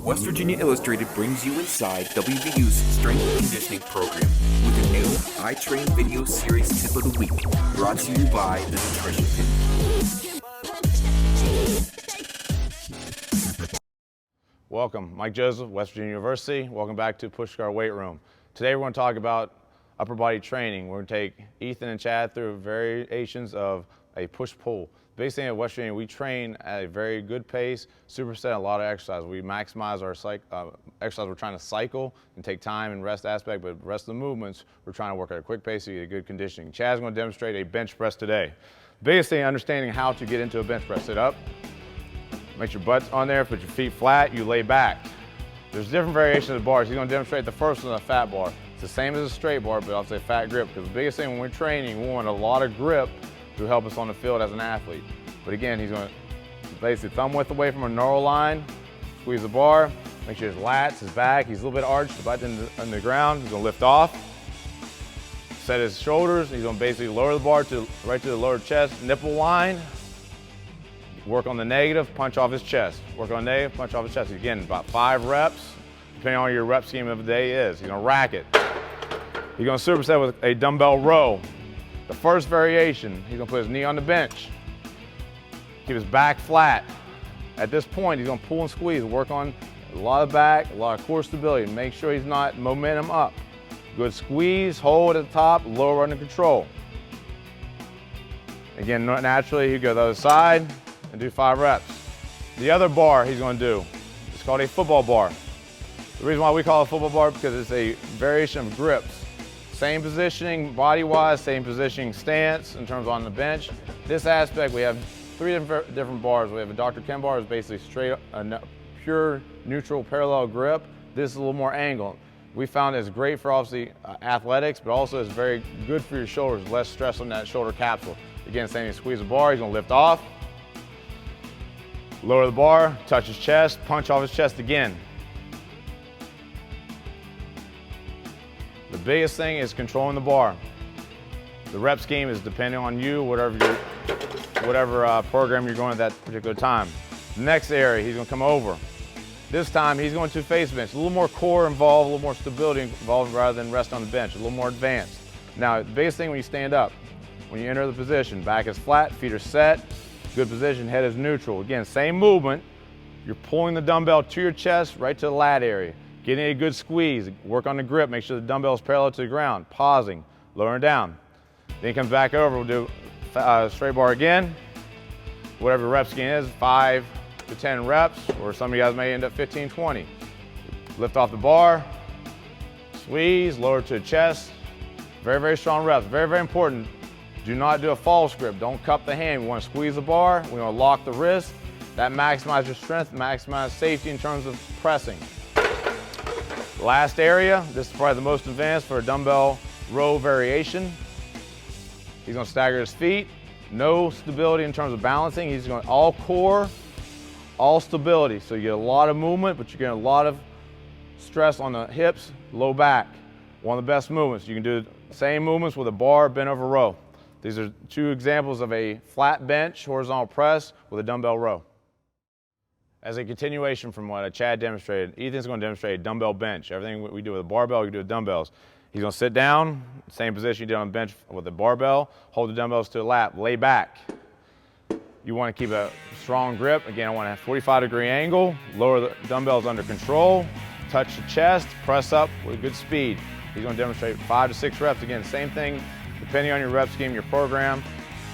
West Virginia Illustrated brings you inside WVU's Strength and Conditioning program with a new I Train video series tip of the week, brought to you by the Nutrition Pin. Welcome, Mike Joseph, West Virginia University. Welcome back to Push-Car Weight Room. Today we're going to talk about upper body training. We're going to take Ethan and Chad through variations of a push-pull. The biggest thing at West Virginia, we train at a very good pace, superset a lot of exercise. We maximize our exercise. We're trying to cycle and take time and rest aspect, but the rest of the movements, we're trying to work at a quick pace to get good conditioning. Chad's going to demonstrate a bench press today. The biggest thing, understanding how to get into a bench press. Sit up, make your butt on there, put your feet flat, you lay back. There's different variations of bars. He's going to demonstrate the first one, a fat bar. It's the same as a straight bar, but I'll say fat grip, because the biggest thing when we're training, we want a lot of grip to help us on the field as an athlete. But again, he's going to basically thumb width away from a neural line, squeeze the bar, make sure his lats, his back, he's a little bit arched, butt in the ground. He's going to lift off, set his shoulders. He's going to basically lower the bar right to the lower chest, nipple line. Work on the negative, punch off his chest. Work on the negative, punch off his chest. Again, about 5 reps, depending on what your rep scheme of the day is. He's going to rack it. He's going to superset with a dumbbell row. The first variation, he's going to put his knee on the bench. Keep his back flat. At this point, he's going to pull and squeeze, work on a lot of back, a lot of core stability. Make sure he's not momentum up. Good squeeze, hold at the top, lower under control. Again, naturally, he go to the other side and do 5 reps. The other bar he's going to do, it's called a football bar. The reason why we call it a football bar because it's a variation of grips. Same positioning body-wise, same positioning stance in terms of on the bench. This aspect, we have 3 different bars. We have a Dr. Ken bar, is basically straight, pure neutral parallel grip. This is a little more angled. We found it's great for obviously athletics, but also it's very good for your shoulders, less stress on that shoulder capsule. Again, same thing, squeeze the bar, he's gonna lift off, lower the bar, touch his chest, punch off his chest again. The biggest thing is controlling the bar. The rep scheme is depending on you, whatever program you're going at that particular time. The next area, he's going to come over. This time, he's going to face bench. A little more core involved, a little more stability involved rather than rest on the bench, a little more advanced. Now, the biggest thing when you stand up, when you enter the position, back is flat, feet are set, good position, head is neutral. Again, same movement. You're pulling the dumbbell to your chest, right to the lat area. Getting a good squeeze, work on the grip, make sure the dumbbell is parallel to the ground, pausing, lowering down. Then he comes back over, we'll do straight bar again. Whatever the rep scheme is, 5 to 10 reps, or some of you guys may end up 15, 20. Lift off the bar, squeeze, lower to the chest. Very, very strong reps, very, very important. Do not do a false grip, don't cup the hand. We want to squeeze the bar, we want to lock the wrist. That maximizes your strength, maximizes safety in terms of pressing. Last area, this is probably the most advanced for a dumbbell row variation. He's going to stagger his feet, no stability in terms of balancing. He's going all core, all stability. So you get a lot of movement, but you get a lot of stress on the hips, low back. One of the best movements. You can do the same movements with a bar, bent over row. These are 2 examples of a flat bench, horizontal press with a dumbbell row. As a continuation from what Chad demonstrated, Ethan's going to demonstrate a dumbbell bench. Everything we do with a barbell, we do with dumbbells. He's going to sit down, same position you did on the bench with a barbell, hold the dumbbells to the lap, lay back. You want to keep a strong grip. Again, I want to have 45-degree angle, lower the dumbbells under control, touch the chest, press up with good speed. He's going to demonstrate 5 to 6 reps. Again, same thing, depending on your rep scheme, your program,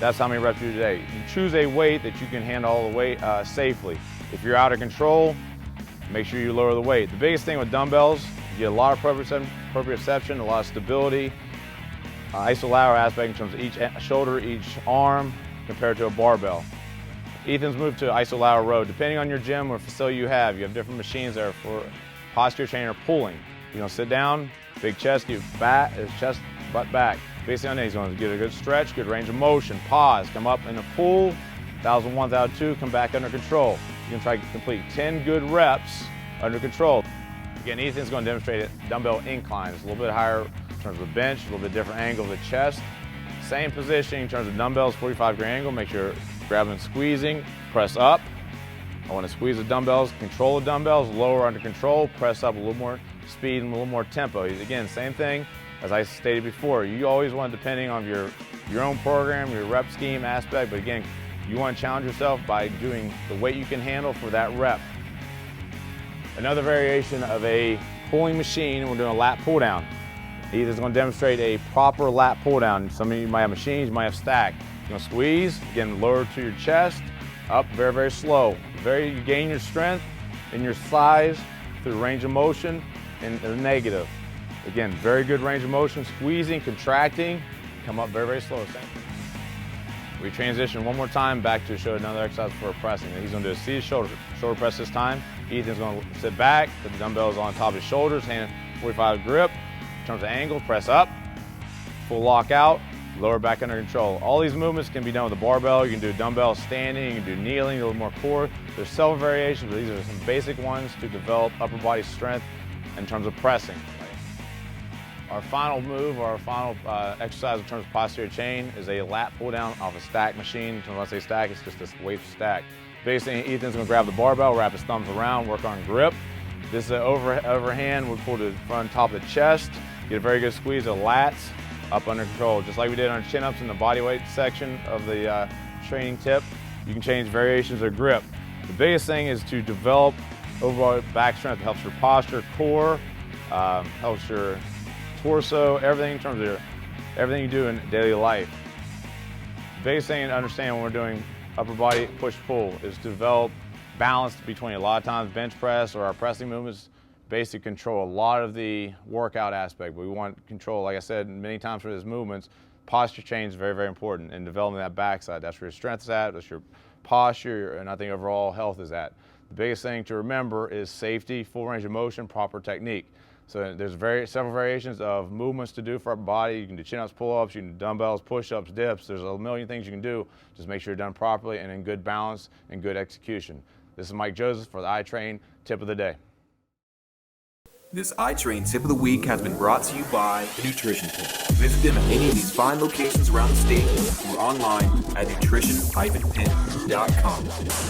that's how many reps you do today. You choose a weight that you can handle all the weight safely. If you're out of control, make sure you lower the weight. The biggest thing with dumbbells, you get a lot of proprioception, a lot of stability, isolateral aspect in terms of each shoulder, each arm, compared to a barbell. Ethan's moved to isolateral row. Depending on your gym or facility you have different machines that are for posture training or pulling. You're going to sit down, big chest, keep back, his chest, butt back. Basically on that, he's going to get a good stretch, good range of motion, pause, come up in a pull, 1001, 1002, come back under control. You can try to complete 10 good reps under control. Again, Ethan's going to demonstrate dumbbell inclines, a little bit higher in terms of the bench, a little bit different angle of the chest. Same position in terms of dumbbells, 45-degree angle. Make sure you're grabbing and squeezing, press up, I want to squeeze the dumbbells, control the dumbbells, lower under control, press up a little more speed and a little more tempo. Again, same thing as I stated before. You always want, depending on your own program, your rep scheme aspect, but again, you want to challenge yourself by doing the weight you can handle for that rep. Another variation of a pulling machine, we're doing a lat pull down. Ethan's going to demonstrate a proper lat pull down. Some of you might have machines, you might have stack. You're going to squeeze, again, lower to your chest, up very, very slow. You gain your strength and your size through range of motion and the negative. Again, very good range of motion, squeezing, contracting, come up very, very slow. We transition one more time back to show another exercise for pressing. He's going to do a seated shoulder press this time. Ethan's going to sit back, put the dumbbells on top of his shoulders, hand 45 grip. In terms of angle, press up, full lock out, lower back under control. All these movements can be done with a barbell. You can do dumbbell standing, you can do kneeling, a little more core. There's several variations, but these are some basic ones to develop upper body strength in terms of pressing. Our final move, our final exercise in terms of posterior chain is a lat pull down off a stack machine. When I say stack, it's just a weight stack. Basically, Ethan's going to grab the barbell, wrap his thumbs around, work on grip. This is an overhand. We'll pull the front top of the chest, get a very good squeeze of lats up under control. Just like we did on chin-ups in the bodyweight section of the training tip, you can change variations of grip. The biggest thing is to develop overall back strength. It helps your posture, core, helps your torso, everything in terms of everything you do in daily life. The biggest thing to understand when we're doing upper body push-pull is to develop balance between, a lot of times, bench press or our pressing movements, basic control. A lot of the workout aspect, but we want control, like I said many times for these movements, posture change is very, very important in developing that backside. That's where your strength is at, that's your posture, and I think overall health is at. The biggest thing to remember is safety, full range of motion, proper technique. So there's several variations of movements to do for our body. You can do chin-ups, pull-ups, you can do dumbbells, push-ups, dips. There's a million things you can do. Just make sure you're done properly and in good balance and good execution. This is Mike Joseph for the iTrain Tip of the Day. This iTrain Tip of the Week has been brought to you by The Nutrition Tip. Visit them at any of these fine locations around the state or online at nutrition-pin.com.